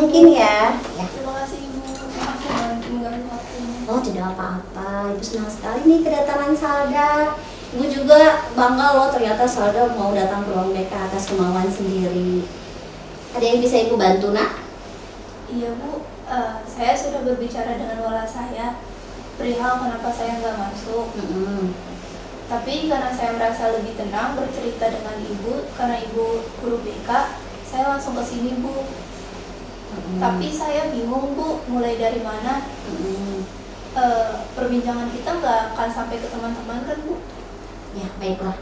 mungkin ya. Terima kasih Ibu. Maaf ya mengganggu waktunya. Oh, tidak apa-apa. Ibu senang sekali nih kedatangan Salda. Ibu juga bangga loh, ternyata Salda mau datang ke ruang BK atas kemauan sendiri. Ada yang bisa Ibu bantu, nak? Iya Bu, saya sudah berbicara dengan wala saya perihal kenapa saya nggak masuk. Tapi karena saya merasa lebih tenang bercerita dengan Ibu, karena Ibu guru BK, saya langsung ke sini Bu. Tapi saya bingung Bu, mulai dari mana? Perbincangan kita nggak akan sampai ke teman-teman kan Bu? Ya, baiklah.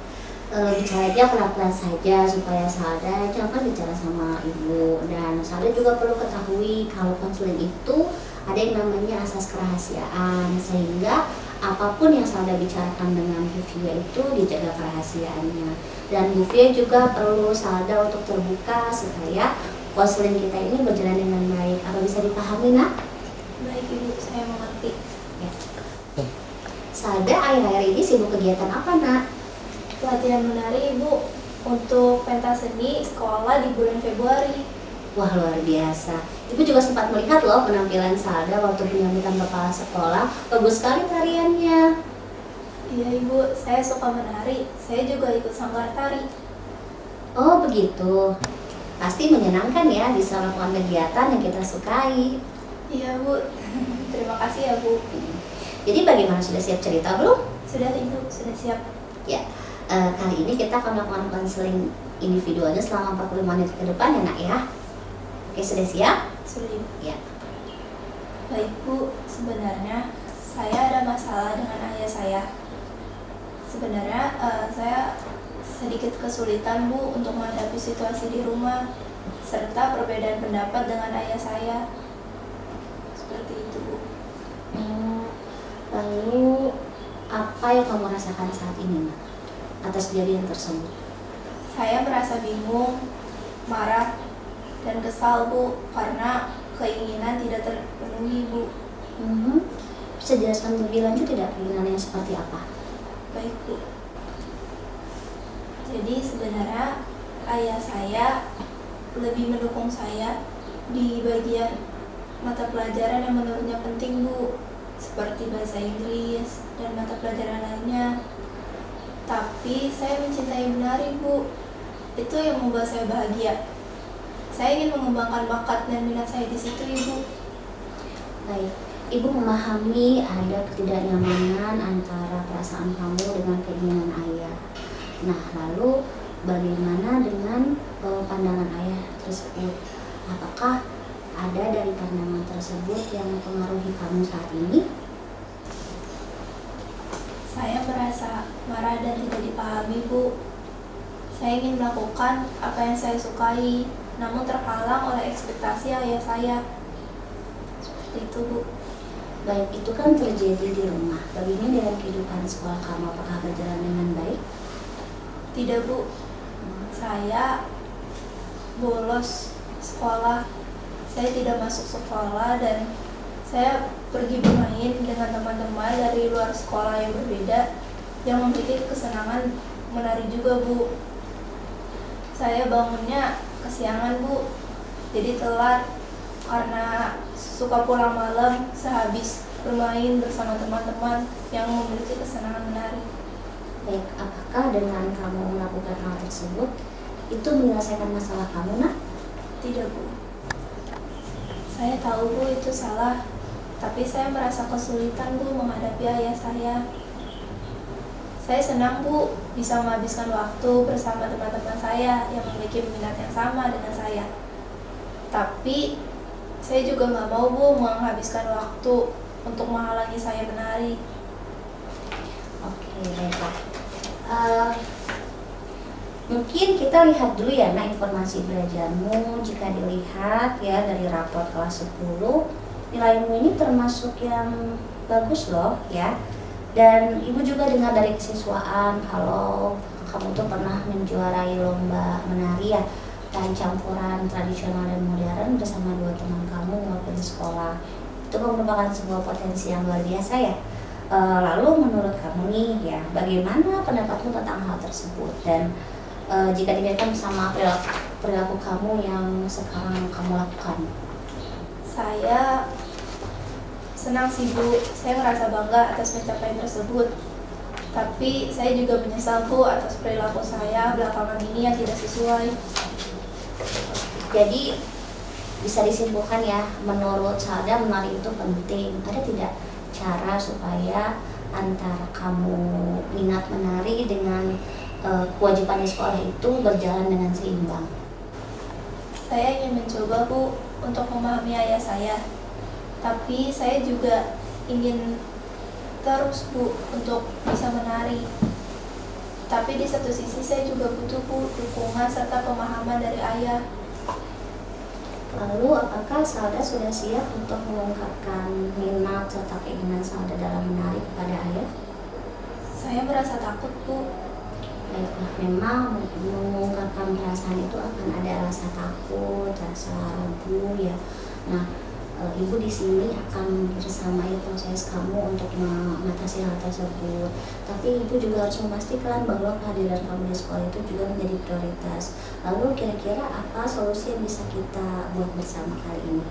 Bicara aja pelan-pelan saja supaya Salda jangan bicara sama Ibu. Dan Salda juga perlu ketahui kalau konseling itu ada yang namanya asas kerahasiaan, sehingga apapun yang Salda bicarakan dengan Bu Fia itu dijaga kerahasiaannya. Dan Bu Fia juga perlu Salda untuk terbuka supaya konseling kita ini berjalan dengan baik. Apa bisa dipahami, nak? Baik Ibu, saya mengerti. Ya. Salda akhir-akhir ini sibuk kegiatan apa, nak? Latihan menari Ibu untuk pentas seni sekolah di bulan Februari. Wah, luar biasa. Ibu juga sempat melihat loh penampilan Salda waktu penyambutan kepala sekolah. Bagus sekali tariannya. Iya Ibu, saya suka menari. Saya juga ikut sanggar tari. Oh, begitu. Pasti menyenangkan ya bisa melakukan kegiatan yang kita sukai. Iya Bu, terima kasih ya Bu. Jadi bagaimana, sudah siap cerita belum? Sudah Ibu, sudah siap. Ya, kali ini kita akan melakukan konseling individu aja selama 45 menit ke depan ya, nak ya. Oke, sudah siap? Sudah Ibu. Ya. Baik Bu, sebenarnya saya ada masalah dengan ayah saya. Sebenarnya saya sedikit kesulitan Bu untuk menghadapi situasi di rumah, serta perbedaan pendapat dengan ayah saya. Seperti itu Bu. Lalu apa yang kamu rasakan saat ini, nak, atas kejadian tersebut? Saya merasa bingung, marah, dan kesal Bu, karena keinginan tidak terpenuhi Bu. Bisa jelaskan lebih lanjut tidak keinginan yang seperti apa? Baik Bu. Jadi sebenarnya ayah saya lebih mendukung saya di bagian mata pelajaran yang menurutnya penting Bu, seperti bahasa Inggris dan mata pelajaran lainnya. Tapi saya mencintai menari Bu, itu yang membuat saya bahagia. Saya ingin mengembangkan bakat dan minat saya di situ Ibu. Baik, Ibu memahami ada ketidaknyamanan antara perasaan kamu dengan keinginan ayah. Nah, lalu bagaimana dengan pandangan ayah tersebut? Apakah ada dari pandangan tersebut yang mempengaruhi kamu saat ini? Saya merasa marah dan tidak dipahami Bu. Saya ingin melakukan apa yang saya sukai, namun terhalang oleh ekspektasi ayah saya. Seperti itu Bu. Baik, itu kan terjadi di rumah. Bagaimana dengan kehidupan sekolah kamu? Apakah berjalan dengan baik? Tidak Bu, saya bolos sekolah. Saya tidak masuk sekolah dan saya pergi bermain dengan teman-teman dari luar sekolah yang berbeda yang memiliki kesenangan menari juga Bu. Saya bangunnya kesiangan Bu, jadi telat karena suka pulang malam sehabis bermain bersama teman-teman yang memiliki kesenangan menari. Baik, apakah dengan kamu melakukan hal tersebut itu menyelesaikan masalah kamu, nak? Tidak Bu. Saya tahu Bu itu salah, tapi saya merasa kesulitan Bu menghadapi ayah saya. Saya senang Bu bisa menghabiskan waktu bersama teman-teman saya yang memiliki minat yang sama dengan saya. Tapi saya juga nggak mau Bu menghabiskan waktu untuk menghalangi saya menari. Oke, baiklah. Mungkin kita lihat dulu ya, nak, informasi belajarmu. Jika dilihat ya dari raport kelas 10, nilaimu ini termasuk yang bagus loh ya. Dan Ibu juga dengar dari kesiswaan kalau kamu tuh pernah menjuarai lomba menari ya, tari campuran tradisional dan modern bersama 2 teman kamu mewakili sekolah. Itu merupakan sebuah potensi yang luar biasa ya. Lalu menurut kamu nih ya, bagaimana pendapatmu tentang hal tersebut? Dan jika dikaitkan sama perilaku kamu yang sekarang kamu lakukan? Saya senang sih Bu, saya ngerasa bangga atas pencapaian tersebut. Tapi saya juga menyesal Bu atas perilaku saya belakangan ini yang tidak sesuai. Jadi bisa disimpulkan ya, menurut Salda menari itu penting. Ada tidak cara supaya antara kamu minat menari dengan kewajiban di sekolah itu berjalan dengan seimbang? Saya ingin mencoba Bu untuk memahami ayah saya. Tapi saya juga ingin terus Bu untuk bisa menari. Tapi di satu sisi saya juga butuh Bu dukungan serta pemahaman dari ayah. Lalu apakah Salda sudah siap untuk mengungkapkan minat serta keinginan Salda dalam menari kepada ayah? Saya merasa takut Bu. Baiklah, memang mengungkapkan perasaan itu akan ada rasa takut, rasa ragu ya. Nah, Ibu di sini akan bersamai proses kamu untuk mengatasi hal tersebut. Tapi Ibu juga harus memastikan bahwa kehadiran kamu di sekolah itu juga menjadi prioritas. Lalu kira-kira apa solusi yang bisa kita buat bersama kali ini?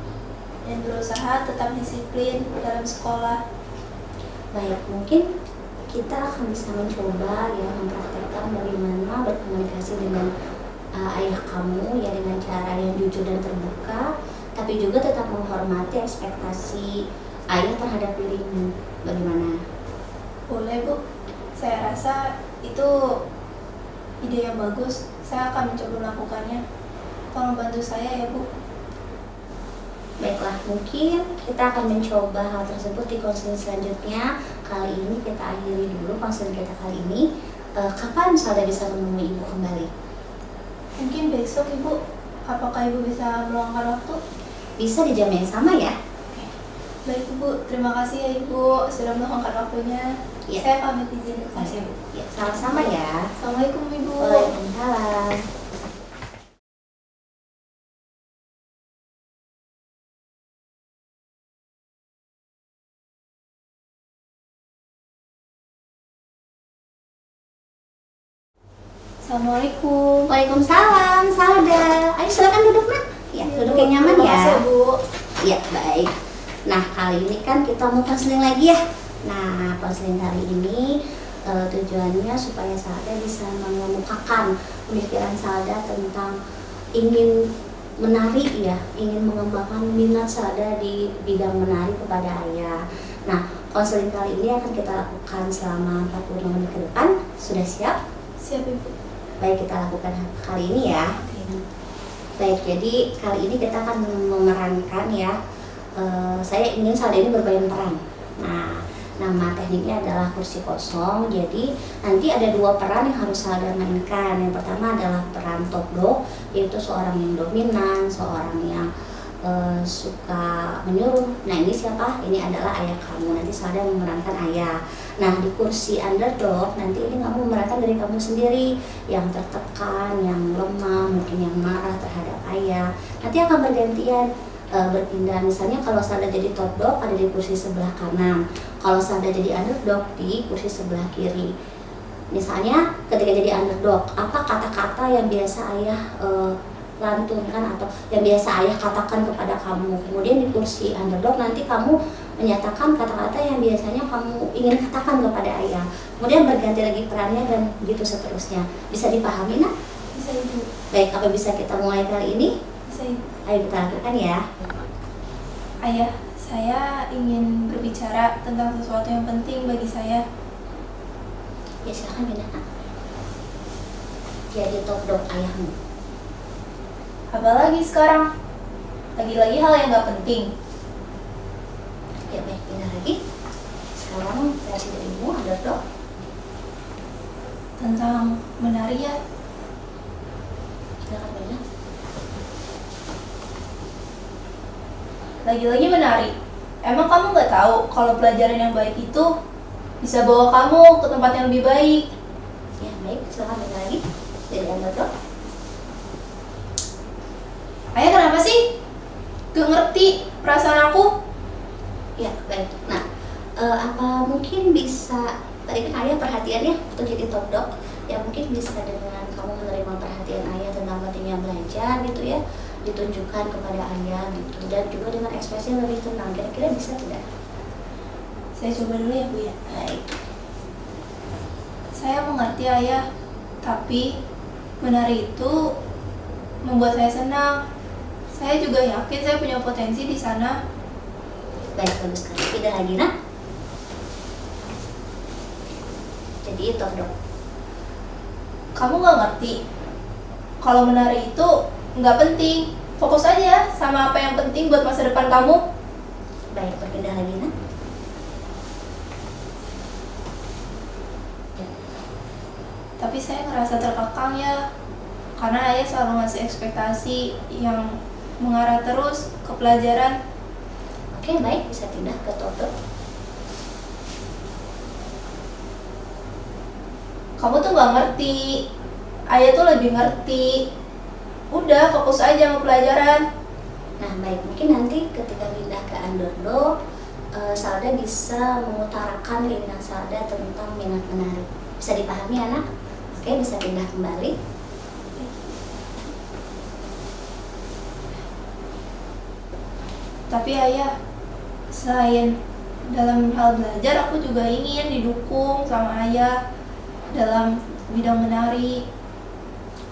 Dan berusaha tetap disiplin dalam sekolah. Baik, mungkin kita akan bisa mencoba ya mempraktekkan bagaimana berkomunikasi dengan ayah kamu ya dengan cara yang jujur dan terbuka, tapi juga tetap menghormati ekspektasi ayah terhadap dirimu. Bagaimana? Boleh Bu, saya rasa itu ide yang bagus. Saya akan mencoba melakukannya. Tolong bantu saya ya Bu. Baiklah, mungkin kita akan mencoba hal tersebut di konseling selanjutnya. Kali ini kita akhiri dulu konseling kita kali ini. Kapan Salda bisa menemui Ibu kembali? Mungkin besok Ibu. Apakah Ibu bisa meluangkan waktu? Bisa di jam yang sama ya? Baik Ibu, terima kasih ya Ibu sudah meluangkan waktunya. Ya. Saya pamit izin. Terima kasih Bu. Ya, sama-sama ya. Assalamualaikum Ibu. Waalaikumsalam. Assalamualaikum. Waalaikumsalam, Salda. Ayo silakan duduk, Nak. Ya, duduk yang nyaman Terima ya. kasih, Bu. Ya, baik. Nah, kali ini kan kita mau konseling lagi ya. Nah, konseling kali ini tujuannya supaya Salda bisa mengemukakan pemikiran Salda tentang ingin menari ya, ingin mengembangkan minat Salda di bidang menari kepada ayah. Nah, konseling kali ini akan kita lakukan selama 45 menit ke depan. Sudah siap? Siap Ibu. Baik, kita lakukan kali ini ya. Baik, jadi kali ini kita akan memerankan ya. Saya ingin Salda ini bermain peran. Nah, nama tekniknya adalah kursi kosong. Jadi nanti ada dua peran yang harus Salda mainkan. Yang pertama adalah peran top dog, yaitu seorang yang dominan, seorang yang suka menyuruh. Nah, ini siapa? Ini adalah ayah kamu. Nanti Salda memerankan ayah. Nah, di kursi underdog nanti ini kamu memerankan diri kamu sendiri yang tertekan, yang lemah, mungkin yang marah terhadap ayah. Nanti akan bergantian berpindah. Misalnya kalau Salda jadi top dog ada di kursi sebelah kanan. Kalau Salda jadi underdog di kursi sebelah kiri. Misalnya ketika jadi underdog, apa kata-kata yang biasa ayah lantunkan atau yang biasa ayah katakan kepada kamu. Kemudian di kursi underdog nanti kamu menyatakan kata-kata yang biasanya kamu ingin katakan kepada ayah. Kemudian berganti lagi perannya dan begitu seterusnya. Bisa dipahami, Nak? Bisa Ibu. Baik, apa bisa kita mulai kali ini? Bisa Ibu. Ayo kita lakukan ya. Ayah, saya ingin berbicara tentang sesuatu yang penting bagi saya. Ya silakan pindah, Nak. Jadi top dog ayahmu. Apalagi sekarang? Lagi-lagi hal yang gak penting. Ya baik, pindah lagi. Sekarang versi darimu underdog. Tentang menari ya. Silakan pindah. Lagi-lagi menari. Emang kamu gak tahu kalau pelajaran yang baik itu bisa bawa kamu ke tempat yang lebih baik? Ya baik, silakan pindah lagi. Jadi underdog. Ayah kenapa sih? Gak ngerti perasaan aku? Ya baik. Nah, apa mungkin bisa tadi kan ayah perhatiannya untuk jadi top dog, ya mungkin bisa dengan kamu menerima perhatian ayah tentang pentingnya belajar gitu ya. ditunjukkan kepada ayah gitu, dan juga dengan ekspresi yang lebih tenang. Kira-kira bisa tidak? Saya coba dulu ya Bu ya. Baik. Saya mengerti ayah, tapi menari itu membuat saya senang. Saya juga yakin saya punya potensi di sana. Baik, bagus sekali. Pindah lagi nak. Jadi itu dok. Kamu gak ngerti kalau menari itu nggak penting. Fokus aja sama apa yang penting buat masa depan kamu. Baik, berpindah lagi nak. Tapi saya ngerasa terkekang ya, karena ayah selalu ngasih ekspektasi yang mengarah terus ke pelajaran. Oke, baik, bisa pindah ke Toto. Kamu tuh gak ngerti, ayah tuh lebih ngerti. Udah, fokus aja sama pelajaran. Nah, baik, mungkin nanti ketika pindah ke Andordo, Salda bisa mengutarakan keinginan Salda tentang minat menari. Bisa dipahami anak? Oke, bisa pindah kembali. Tapi ayah, selain dalam hal belajar, aku juga ingin didukung sama ayah dalam bidang menari.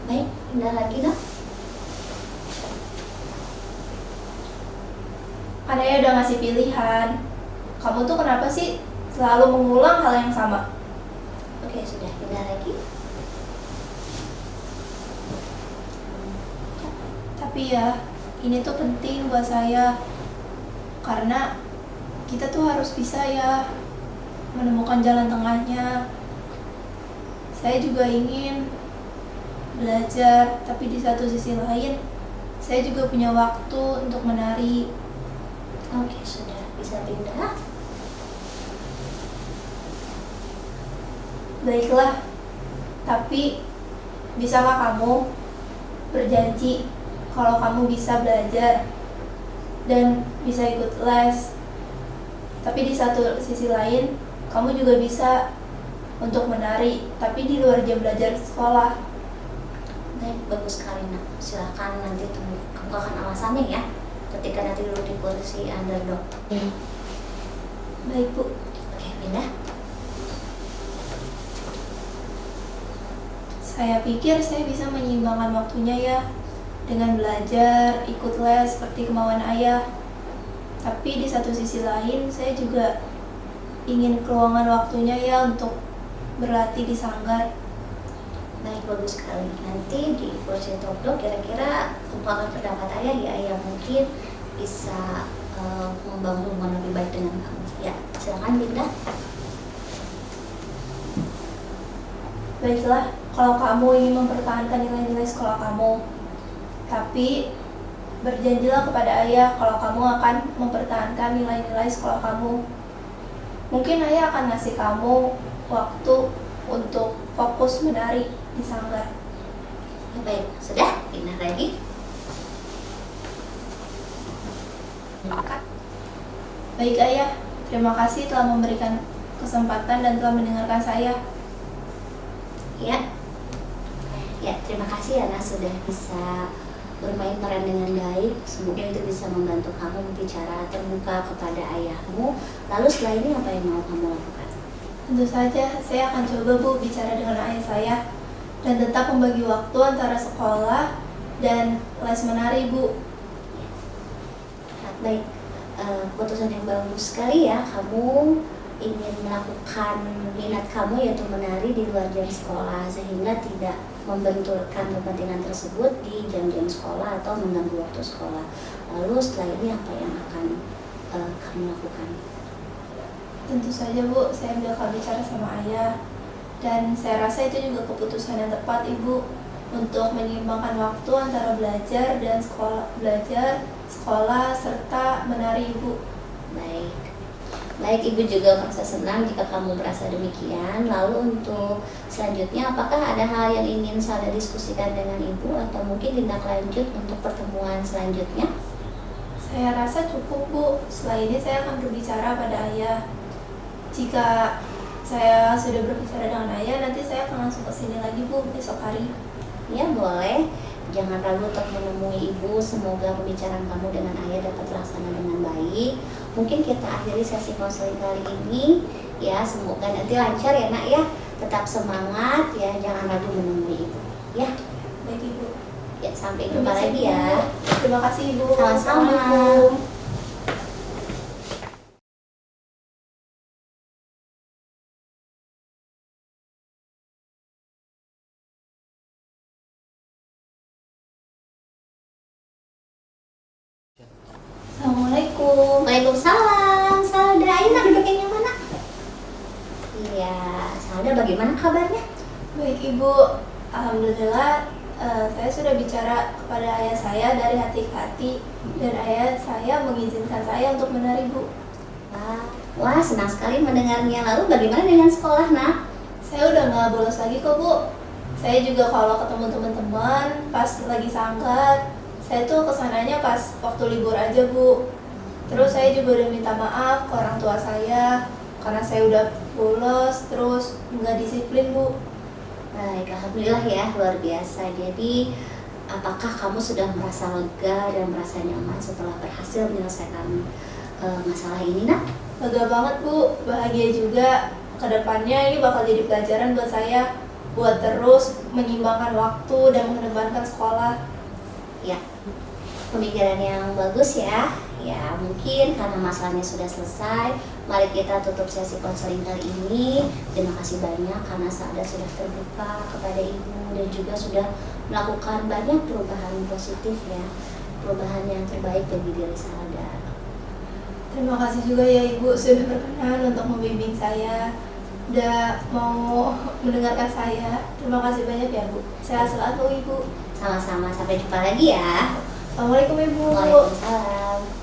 Baik, pindah lagi nak. Kan ayah udah ngasih pilihan. Kamu tuh kenapa sih selalu mengulang hal yang sama? Oke, sudah, pindah lagi. Tapi ya, ini tuh penting buat saya. Karena kita tuh harus bisa ya menemukan jalan tengahnya. Saya juga ingin belajar, tapi di satu sisi lain saya juga punya waktu untuk menari. Oke, sudah, bisa pindah. Baiklah, tapi bisakah kamu berjanji kalau kamu bisa belajar dan bisa ikut les, tapi di satu sisi lain kamu juga bisa untuk menari, tapi di luar jam belajar sekolah? Baik, bagus sekali nak. Silakan nanti kemukakan alasannya ya, ketika nanti duduk di kursi Underdog. Baik Bu. Oke, pindah. Saya pikir saya bisa menyeimbangkan waktunya ya, dengan belajar, ikut les seperti kemauan ayah. Tapi di satu sisi lain saya juga ingin keluangan waktunya ya untuk berlatih di sanggar. Baik, bagus sekali. Nanti di kursi Top Dog kira-kira kemukakan pendapat ayah ya, yang mungkin bisa membangun hubungan lebih baik dengan kamu. Ya, silakan pindah. Baiklah, kalau kamu ingin mempertahankan nilai-nilai sekolah kamu, tapi berjanjilah kepada ayah kalau kamu akan mempertahankan nilai-nilai sekolah kamu. Mungkin ayah akan ngasih kamu waktu untuk fokus menari di sanggar. Baik, sudah, pindah lagi. Baik ayah, terima kasih telah memberikan kesempatan dan telah mendengarkan saya. Ya, ya, terima kasih ya Nas, sudah bisa bermain peran dengan baik. Semoga itu bisa membantu kamu berbicara terbuka kepada ayahmu. Lalu setelah ini apa yang mau kamu lakukan? Tentu saja, saya akan coba Bu bicara dengan ayah saya dan tetap membagi waktu antara sekolah dan les menari Bu. Baik, keputusan yang bagus sekali ya. Kamu ingin melakukan minat kamu yaitu menari di luar jam sekolah, sehingga tidak membenturkan kepentingan tersebut di jam-jam sekolah atau mengganggu waktu sekolah. Lalu setelah ini apa yang akan kamu lakukan? Tentu saja Bu, saya bakal bicara sama ayah, dan saya rasa itu juga keputusan yang tepat Ibu untuk menyeimbangkan waktu antara belajar dan sekolah serta menari Ibu. Baik. Baik, Ibu juga merasa senang jika kamu merasa demikian. Lalu untuk selanjutnya, apakah ada hal yang ingin saya diskusikan dengan Ibu atau mungkin tindak lanjut untuk pertemuan selanjutnya? Saya rasa cukup Bu, setelah ini saya akan berbicara pada ayah. Jika saya sudah berbicara dengan ayah, nanti saya akan langsung ke sini lagi Bu besok hari. Ya, boleh. Jangan ragu untuk menemui ibu. Semoga pembicaraan kamu dengan ayah dapat terlaksana dengan baik. Mungkin kita akhiri sesi konseling kali ini ya. Semoga nanti lancar ya nak ya. Tetap semangat ya, jangan ragu menemui ibu ya. Baik Ibu. Ya, sampai jumpa lagi ya. Terima kasih Ibu. Sama-sama. Assalamualaikum. Assalamualaikum. Waalaikumsalam, Salda. Ayo nak duduk yang mana? Iya, Salda bagaimana kabarnya? Baik Ibu, Alhamdulillah saya sudah bicara kepada ayah saya dari hati ke hati dan ayah saya mengizinkan saya untuk benar Ibu. Wah, senang sekali mendengarnya. Lalu bagaimana dengan sekolah nak? Saya udah nggak bolos lagi kok Bu. Saya juga kalau ketemu teman-teman pas lagi sangkat, saya tuh kesananya pas waktu libur aja Bu. Terus saya juga udah minta maaf ke orang tua saya karena saya udah bolos terus nggak disiplin Bu. Baik, alhamdulillah ya, luar biasa. Jadi, apakah kamu sudah merasa lega dan merasa nyaman setelah berhasil menyelesaikan masalah ini nak? Lega banget Bu, bahagia juga. Kedepannya ini bakal jadi pelajaran buat saya buat terus menyimbangkan waktu dan mengedepankan sekolah. Ya, pemikiran yang bagus ya. Ya, mungkin karena masalahnya sudah selesai, mari kita tutup sesi konseling kali ini. Terima kasih banyak karena Salda sudah terbuka kepada ibu dan juga sudah melakukan banyak perubahan positif ya, perubahan yang terbaik bagi diri Salda. Terima kasih juga ya Ibu sudah berkenan untuk membimbing saya, udah mau mendengarkan saya. Terima kasih banyak ya Bu. Sehat selalu Ibu. Sama-sama, sampai jumpa lagi ya. Assalamualaikum Ibu. Waalaikumsalam.